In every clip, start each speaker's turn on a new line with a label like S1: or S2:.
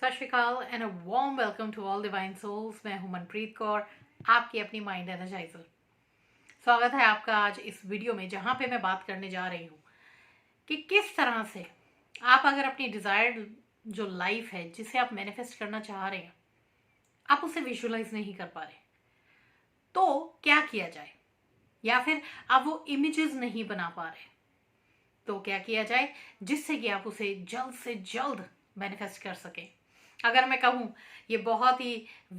S1: सत श्रीकाल and a warm welcome to all divine souls. मैं हूं मनप्रीत कौर, आपकी अपनी माइंड एनर्जाइजर। स्वागत है आपका आज इस वीडियो में, जहां पे मैं बात करने जा रही हूं कि किस तरह से आप अगर अपनी डिजायर्ड जो लाइफ है, जिसे आप मैनिफेस्ट करना चाह रहे हैं, आप उसे विजुअलाइज नहीं कर पा रहे, तो क्या किया जाए। या फिर आप वो इमेजेस नहीं बना पा रहे, तो क्या किया जाए जिससे कि आप उसे जल्द से जल्द मैनिफेस्ट कर सकें। अगर मैं कहूँ, ये बहुत ही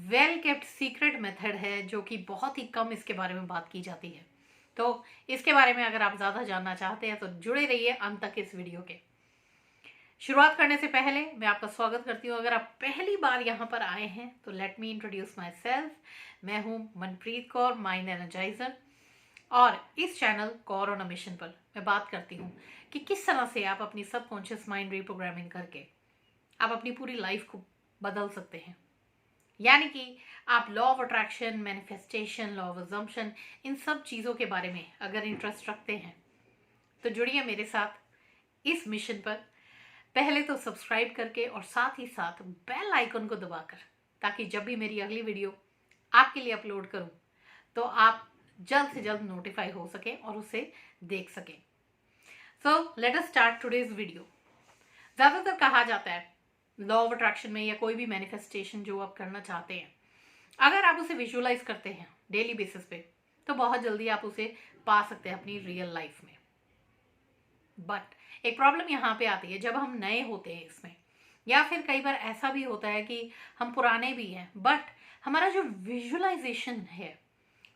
S1: वेल केप्ट सीक्रेट मेथड है, जो कि बहुत ही कम इसके बारे में बात की जाती है। तो इसके बारे में अगर आप ज़्यादा जानना चाहते हैं तो जुड़े रहिए अंत तक इस वीडियो के। शुरुआत करने से पहले मैं आपका स्वागत करती हूँ। अगर आप पहली बार यहाँ पर आए हैं तो let me introduce my self. मैं हूँ मनप्रीत कौर, माइंड एनर्जाइजर, और इस channel Kaur on a mission पर मैं बात करती हूँ कि किस तरह से आप अपनी सबकॉन्शियस माइंड रीप्रोग्रामिंग करके आप अपनी पूरी लाइफ को बदल सकते हैं। यानी कि आप law of attraction, manifestation, law of assumption, इन सब चीज़ों के बारे में अगर इंटरेस्ट रखते हैं तो जुड़िए मेरे साथ इस मिशन पर। पहले तो सब्सक्राइब करके और साथ ही साथ बेल आइकन को दबाकर, ताकि जब भी मेरी अगली वीडियो आपके लिए अपलोड करूं तो आप जल्द से जल्द नोटिफाई हो सके और उसे देख सकें। So let us start today's video. ज़्यादातर कहा जाता है लॉ ऑफ अट्रैक्शन में, या कोई भी मैनिफेस्टेशन जो आप करना चाहते हैं, अगर आप उसे विजुअलाइज करते हैं डेली बेसिस पे, तो बहुत जल्दी आप उसे पा सकते हैं अपनी रियल लाइफ में। बट एक प्रॉब्लम यहाँ पे आती है जब हम नए होते हैं इसमें, या फिर कई बार ऐसा भी होता है कि हम पुराने भी हैं, बट हमारा जो विजुअलाइजेशन है,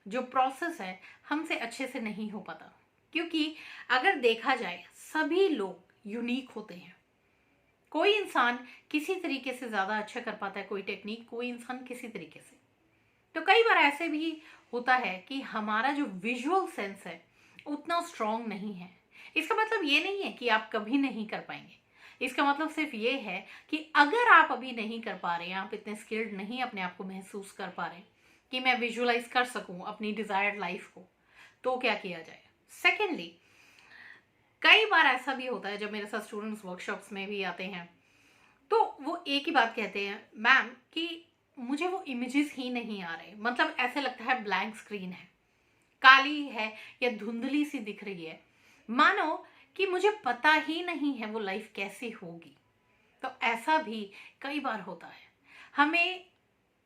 S1: जो प्रोसेस है, हमसे अच्छे से नहीं हो पाता। क्योंकि अगर देखा जाए, सभी लोग यूनिक होते हैं। कोई इंसान किसी तरीके से ज़्यादा अच्छा कर पाता है कोई टेक्निक, कोई इंसान किसी तरीके से। तो कई बार ऐसे भी होता है कि हमारा जो विजुअल सेंस है उतना स्ट्रांग नहीं है। इसका मतलब ये नहीं है कि आप कभी नहीं कर पाएंगे। इसका मतलब सिर्फ ये है कि अगर आप अभी नहीं कर पा रहे हैं, आप इतने स्किल्ड नहीं अपने आप को महसूस कर पा रहे कि मैं विजुअलाइज कर सकूं अपनी डिजायर्ड लाइफ को, तो क्या किया जाए। सेकेंडली, कई बार ऐसा भी होता है जब मेरे साथ स्टूडेंट्स वर्कशॉप्स में भी आते हैं, तो वो एक ही बात कहते हैं, मैम, कि मुझे वो इमेजेस ही नहीं आ रहे। मतलब ऐसे लगता है ब्लैंक स्क्रीन है, काली है या धुंधली सी दिख रही है, मानो कि मुझे पता ही नहीं है वो लाइफ कैसी होगी। तो ऐसा भी कई बार होता है। हमें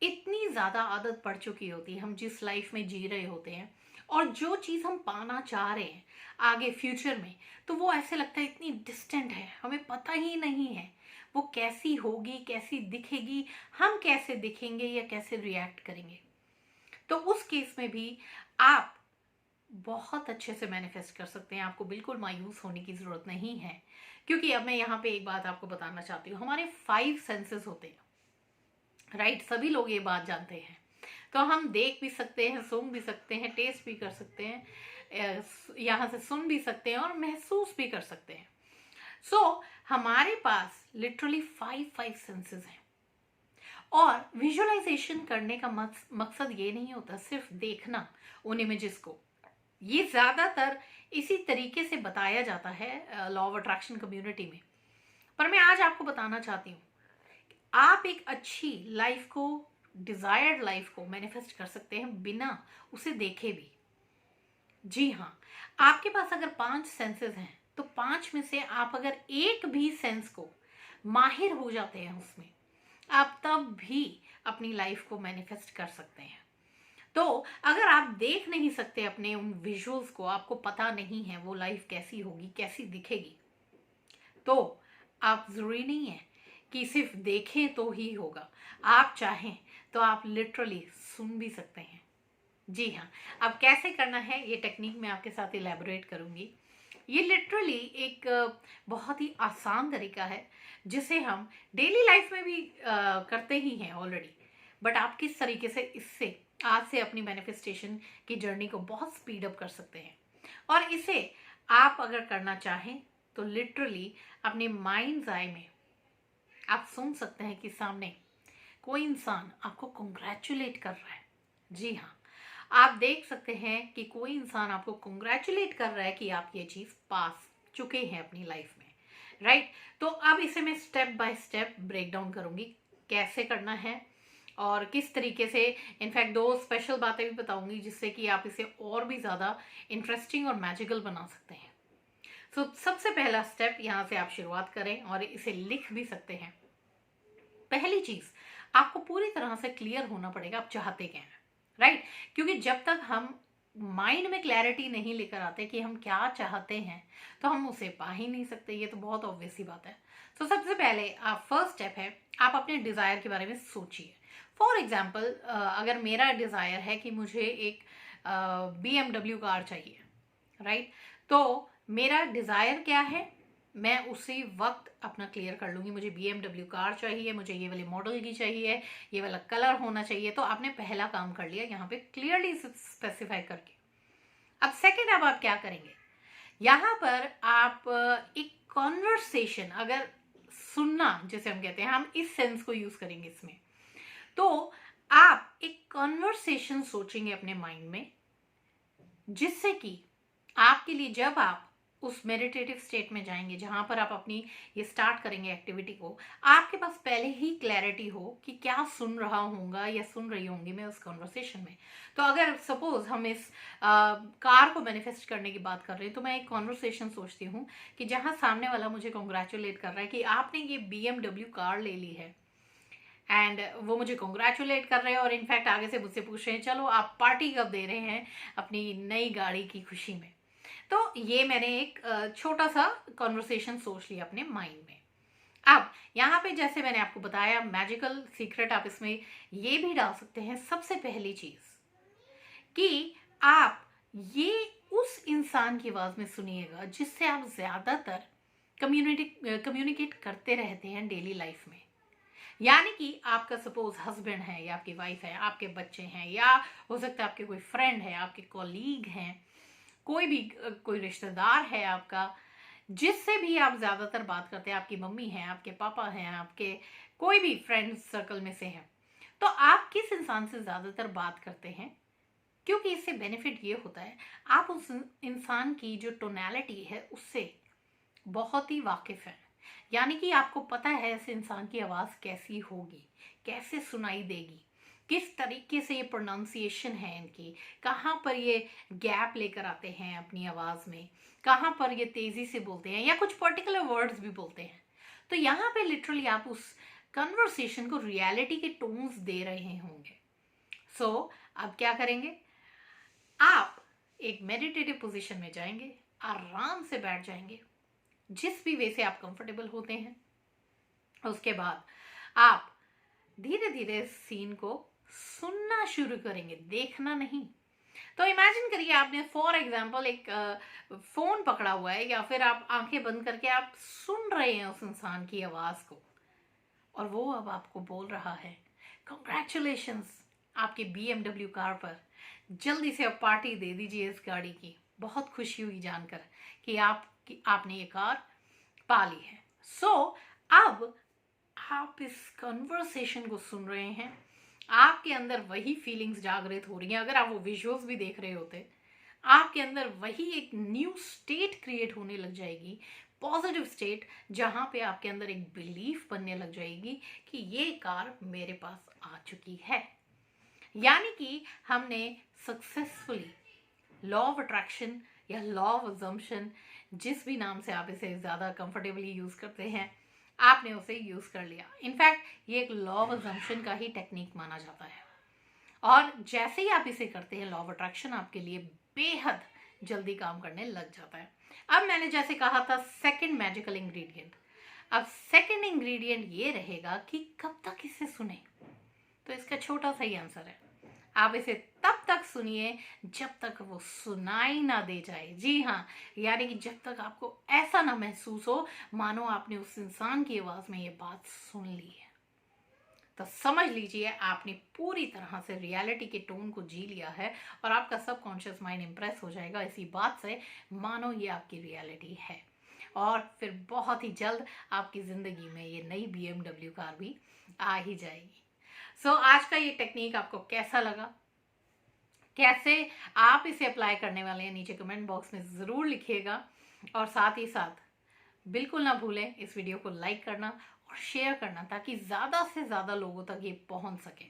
S1: इतनी ज़्यादा आदत पड़ चुकी होती है, हम जिस लाइफ में जी रहे होते हैं और जो चीज़ हम पाना चाह रहे हैं आगे फ्यूचर में, तो वो ऐसे लगता है इतनी डिस्टेंट है, हमें पता ही नहीं है वो कैसी होगी, कैसी दिखेगी, हम कैसे दिखेंगे या कैसे रिएक्ट करेंगे। तो उस केस में भी आप बहुत अच्छे से मैनिफेस्ट कर सकते हैं। आपको बिल्कुल मायूस होने की ज़रूरत नहीं है, क्योंकि अब मैं यहाँ पे एक बात आपको बताना चाहती हूँ। हमारे 5 सेंसेस होते हैं, राइट? सभी लोग ये बात जानते हैं। तो हम देख भी सकते हैं, सूंघ भी सकते हैं, टेस्ट भी कर सकते हैं, यहाँ से सुन भी सकते हैं और महसूस भी कर सकते हैं। सो हमारे पास लिटरली 5 सेंसेस हैं। और विजुअलाइजेशन करने का मकसद ये नहीं होता सिर्फ देखना उन इमेजेस को। ये ज़्यादातर इसी तरीके से बताया जाता है लॉ ऑफ अट्रैक्शन कम्युनिटी में। पर मैं आज आपको बताना चाहती हूँ, आप एक अच्छी लाइफ को, डिजायर्ड लाइफ को मैनिफेस्ट कर सकते हैं बिना उसे देखे भी। जी हाँ, आपके पास अगर 5 सेंसेस हैं तो 5 में से आप अगर एक भी सेंस को माहिर हो जाते हैं उसमें, आप तब भी अपनी लाइफ को मैनिफेस्ट कर सकते हैं। तो अगर आप देख नहीं सकते अपने उन विजुअल्स को, आपको पता नहीं है वो लाइफ कैसी होगी, कैसी दिखेगी, तो आप ज़रूरी नहीं है कि सिर्फ देखें तो ही होगा। आप चाहें तो आप लिटरली सुन भी सकते हैं। जी हाँ, अब कैसे करना है ये टेक्निक मैं आपके साथ इलेबोरेट करूँगी। ये लिटरली एक बहुत ही आसान तरीका है, जिसे हम डेली लाइफ में भी करते ही हैं ऑलरेडी। बट आप किस तरीके से इससे आज से अपनी मैनिफेस्टेशन की जर्नी को बहुत स्पीड अप कर सकते हैं। और इसे आप अगर करना चाहें तो लिटरली अपने माइंड्स आई में आप सुन सकते हैं कि सामने कोई इंसान आपको कंग्रेचुलेट कर रहा है। जी हाँ, आप देख सकते हैं कि कोई इंसान आपको कंग्रेचुलेट कर रहा है कि आप ये चीज़ पास चुके हैं अपनी लाइफ में, राइट? तो अब इसे मैं step by step break down करूंगी कैसे करना है और किस तरीके से, इनफैक्ट 2 स्पेशल बातें भी बताऊंगी जिससे कि आप इसे और भी ज़्यादा इंटरेस्टिंग और मैजिकल बना सकते हैं। सबसे पहला स्टेप, यहाँ से आप शुरुआत करें और इसे लिख भी सकते हैं। पहली चीज, आपको पूरी तरह से क्लियर होना पड़ेगा आप चाहते क्या हैं, राइट? क्योंकि जब तक हम माइंड में क्लैरिटी नहीं लेकर आते कि हम क्या चाहते हैं तो हम उसे पा ही नहीं सकते। ये तो बहुत ऑब्वियस सी बात है। सबसे पहले आप फर्स्ट स्टेप है, आप अपने डिजायर के बारे में सोचिए। फॉर एग्जाम्पल, अगर मेरा डिजायर है कि मुझे एक BMW कार चाहिए, राइट? तो मेरा डिजायर क्या है, मैं उसी वक्त अपना क्लियर कर लूंगी। मुझे BMW कार चाहिए, मुझे ये वाले मॉडल की चाहिए, ये वाला कलर होना चाहिए। तो आपने पहला काम कर लिया यहाँ पे क्लियरली स्पेसिफाई करके। अब सेकेंड, अब आप क्या करेंगे, यहाँ पर आप एक कॉन्वर्सेशन, अगर सुनना जिसे हम कहते हैं, हम इस सेंस को यूज करेंगे इसमें। तो आप एक कॉन्वर्सेशन सोचेंगे अपने माइंड में, जिससे कि आपके लिए जब आप उस मेडिटेटिव स्टेट में जाएंगे जहां पर आप अपनी ये स्टार्ट करेंगे एक्टिविटी को, आपके पास पहले ही क्लैरिटी हो कि क्या सुन रहा होगा या सुन रही होंगी मैं उस कॉन्वर्सेशन में। तो अगर सपोज हम इस कार को मैनिफेस्ट करने की बात कर रहे हैं, तो मैं एक कॉन्वर्सेशन सोचती हूँ कि जहां सामने वाला मुझे कॉन्ग्रेचुलेट कर रहा है कि आपने ये BMW कार ले ली है, एंड वो मुझे कॉन्ग्रेचुलेट कर रहे हैं और इनफैक्ट आगे से मुझसे पूछ रहे हैं चलो आप पार्टी कब दे रहे हैं अपनी नई गाड़ी की खुशी में। तो ये मैंने एक छोटा सा कॉन्वर्सेशन सोच लिया अपने माइंड में। अब यहाँ पे जैसे मैंने आपको बताया, मैजिकल सीक्रेट आप इसमें ये भी डाल सकते हैं। सबसे पहली चीज कि आप ये उस इंसान की आवाज में सुनिएगा जिससे आप ज्यादातर कम्युनिकेट करते रहते हैं डेली लाइफ में। यानी कि आपका सपोज हस्बैंड है या आपकी वाइफ है, आपके बच्चे हैं, या हो सकता है आपके कोई फ्रेंड है, आपके कॉलीग हैं, कोई रिश्तेदार है आपका, जिससे भी आप ज्यादातर बात करते हैं, आपकी मम्मी है, आपके पापा हैं, आपके कोई भी फ्रेंड सर्कल में से है। तो आप किस इंसान से ज्यादातर बात करते हैं, क्योंकि इससे बेनिफिट ये होता है आप उस इंसान की जो टोनैलिटी है उससे बहुत ही वाकिफ है। यानी कि आपको पता है ऐसे इंसान की आवाज कैसी होगी, कैसे सुनाई देगी, किस तरीके से ये प्रोनाउंसिएशन है इनकी, कहाँ पर ये गैप लेकर आते हैं अपनी आवाज में, कहाँ पर ये तेजी से बोलते हैं या कुछ पर्टिकुलर वर्ड्स भी बोलते हैं। तो यहाँ पे लिटरली आप उस कन्वर्सेशन को रियलिटी के टोन्स दे रहे होंगे। अब क्या करेंगे, आप एक मेडिटेटिव पोजीशन में जाएंगे, आराम से बैठ जाएंगे जिस भी वे से आप कंफर्टेबल होते हैं। उसके बाद आप धीरे धीरे सीन को सुनना शुरू करेंगे, देखना नहीं। तो इमेजिन करिए आपने फॉर एग्जांपल एक फोन पकड़ा हुआ है, या फिर आप आंखें बंद करके आप सुन रहे हैं उस इंसान की आवाज को, और वो अब आपको बोल रहा है कॉन्ग्रेचुलेशंस आपके BMW कार पर, जल्दी से अब पार्टी दे दीजिए इस गाड़ी की, बहुत खुशी हुई जानकर कि आपने ये कार पा ली है। अब आप इस कन्वर्सेशन को सुन रहे हैं, आपके अंदर वही फीलिंग्स जागृत हो रही हैं। अगर आप वो विजुअल्स भी देख रहे होते, आपके अंदर वही एक न्यू स्टेट क्रिएट होने लग जाएगी, पॉजिटिव स्टेट, जहां पे आपके अंदर एक बिलीफ बनने लग जाएगी कि ये कार मेरे पास आ चुकी है। यानी कि हमने सक्सेसफुली लॉ ऑफ अट्रैक्शन या लॉ ऑफ अजम्पशन, जिस भी नाम से आप इसे ज्यादा कंफर्टेबली यूज करते हैं, आपने उसे यूज कर लिया। इनफैक्ट ये एक लॉ ऑफ अजम्पशन का ही टेक्निक माना जाता है, और जैसे ही आप इसे करते हैं लॉ ऑफ अट्रैक्शन आपके लिए बेहद जल्दी काम करने लग जाता है। अब मैंने जैसे कहा था सेकंड मैजिकल इंग्रेडिएंट, अब सेकंड इंग्रेडिएंट ये रहेगा कि कब तक इसे सुने। तो इसका छोटा सा ही आंसर है, आप इसे तब तक सुनिए जब तक वो सुनाई ना दे जाए। जी हाँ, यानी कि जब तक आपको ऐसा ना महसूस हो मानो आपने उस इंसान की आवाज में ये बात सुन ली है। तो समझ लीजिए आपने पूरी तरह से रियलिटी के टोन को जी लिया है, और आपका सबकॉन्शियस माइंड इंप्रेस हो जाएगा इसी बात से मानो ये आपकी रियलिटी है। और फिर बहुत ही जल्द आपकी जिंदगी में ये नई BMW कार भी आ ही जाएगी। आज का ये टेक्निक आपको कैसा लगा, कैसे आप इसे अप्लाई करने वाले हैं, नीचे कमेंट बॉक्स में ज़रूर लिखिएगा। और साथ ही साथ बिल्कुल ना भूलें इस वीडियो को लाइक करना और शेयर करना, ताकि ज़्यादा से ज़्यादा लोगों तक ये पहुंच सके।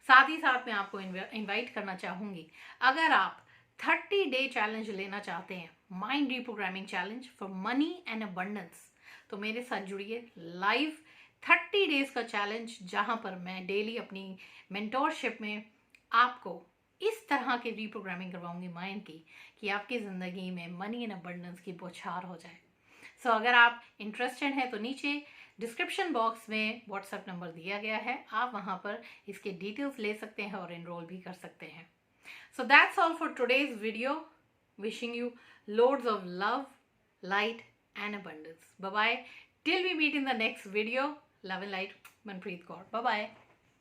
S1: साथ ही साथ मैं आपको इनवाइट करना चाहूँगी, अगर आप 30-day चैलेंज लेना चाहते हैं, mind reprogramming challenge for money and abundance, तो मेरे साथ जुड़िए। लाइव 30 डेज का चैलेंज, जहाँ पर मैं डेली अपनी मेंटोरशिप में आपको इस तरह की रीप्रोग्रामिंग करवाऊंगी माइंड की कि आपकी ज़िंदगी में मनी एंड अबंडेंस की बौछार हो जाए। सो अगर आप इंटरेस्टेड हैं तो नीचे डिस्क्रिप्शन बॉक्स में व्हाट्सएप नंबर दिया गया है, आप वहाँ पर इसके डिटेल्स ले सकते हैं और एनरोल भी कर सकते हैं। So that's all for today's video. Wishing you loads of love, light and abundance. Bye bye till we meet in the next video. Love and light, Manpreet Kaur. Bye bye.